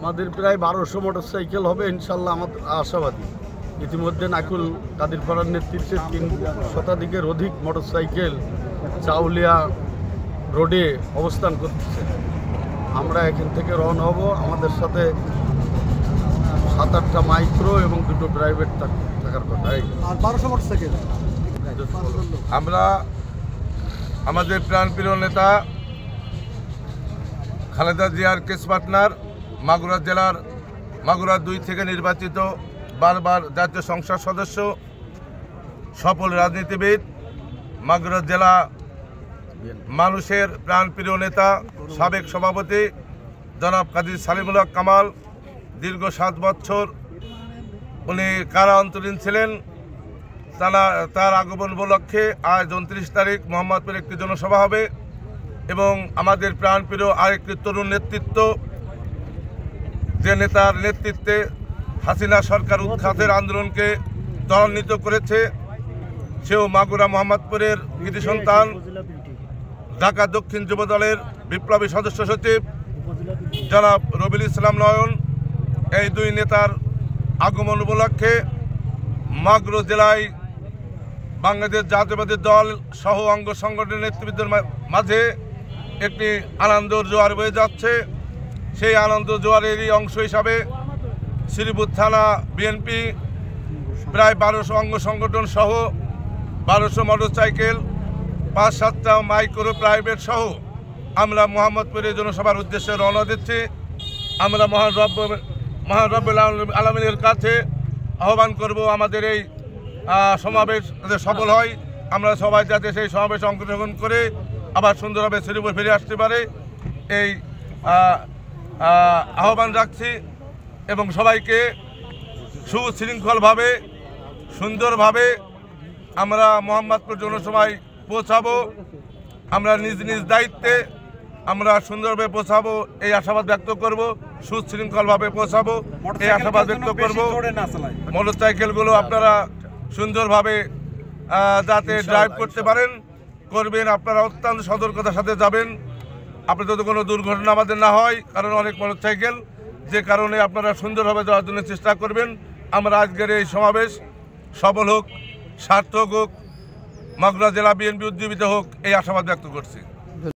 আমাদের প্রায় 1200 মোটরসাইকেল হবে ইনশাল্লাহ, আমাদের আশাবাদী। ইতিমধ্যে নাকুল কাদিরপাড়ার নেতৃত্বে 3 শতাধিকের অধিক মোটরসাইকেল চাউলিয়া রোডে অবস্থান করতেছে। আমরা এখান থেকে রওনা হব। আমাদের সাথে 7-8টা মাইক্রো এবং 2টো প্রাইভেট থাকার কথা। আর 1200 মোটরসাইকেল আমরা আমাদের প্রাণপ্রিয় নেতা খালেদা জিয়ার কেস পার্টনার, মাগুরা জেলার মাগুরা 2 থেকে নির্বাচিত বারবার জাতীয় সংসদ সদস্য, সফল রাজনীতিবিদ, মাগুরা জেলা মানুষের প্রাণপ্রিয় নেতা, সাবেক সভাপতি জনাব কাজী সালিমুল হক কামাল দীর্ঘ 7 বছর উনি কারা অন্তরীণ ছিলেন। তার আগমন উপলক্ষে আজ 29 তারিখ মোহাম্মদপুরে একটি জনসভা হবে এবং আমাদের প্রাণপ্রিয় আরেকটি তরুণ নেতৃত্ব, যে নেতার নেতৃত্বে হাসিনা সরকার উৎখাতের আন্দোলনকে ত্বরান্বিত করেছে, সেও মাগুরা মোহাম্মদপুরের কৃতি সন্তান, ঢাকা দক্ষিণ যুবদলের বিপ্লবী সদস্য সচিব জনাব রবিউল ইসলাম নয়ন। এই 2 নেতার আগমন উপলক্ষে মাগুরা জেলায় বাংলাদেশ জাতীয়তাবাদী দল সহ অঙ্গ সংগঠনের নেতৃবৃন্দের মাঝে একটি আনন্দের জোয়ার বয়ে যাচ্ছে। সেই আনন্দ জোয়ারেরই অংশ হিসাবে শ্রীপুর থানা বিএনপি প্রায় 1200 অঙ্গ সংগঠন সহ 1200 মোটরসাইকেল, 5-7টা মাইক্রো প্রাইভেট সহ আমরা মোহাম্মদপুরে জনসভার উদ্দেশ্যে রওনা দিচ্ছি। আমরা মহান রব্বুল আলামিনের কাছে আহ্বান করব আমাদের এই সমাবেশ সফল হয়, আমরা সবাই যাতে সেই সমাবেশে অংশগ্রহণ করে আবার সুন্দরভাবে শ্রীপুর ফিরে আসতে পারে এই আহ্বান রাখছি এবং সবাইকে সুশৃঙ্খলভাবে সুন্দরভাবে আমরা মোহাম্মদপুর জনসভায় পৌঁছাবো। আমরা নিজ নিজ দায়িত্বে আমরা সুন্দরভাবে পৌঁছাবো এই আশাবাদ ব্যক্ত করব, সুশৃঙ্খলভাবে পৌঁছাবো এই আশাবাদ ব্যক্ত করব। মোটরসাইকেলগুলো আপনারা সুন্দরভাবে যাতে ড্রাইভ করতে পারেন করবেন, আপনারা অত্যন্ত সতর্কতার সাথে যাবেন, আপনাদের তো কোনো দুর্ঘটনা আমাদের না হয়, কারণ অনেক মোটরসাইকেল, যে কারণে আপনারা সুন্দরভাবে যাওয়ার জন্য চেষ্টা করবেন। আমরা আজকের এই সমাবেশ সফল হোক, সার্থক হোক, মাগুরা জেলা বিএনপি উজ্জীবিত হোক এই আশাবাদ ব্যক্ত করছি।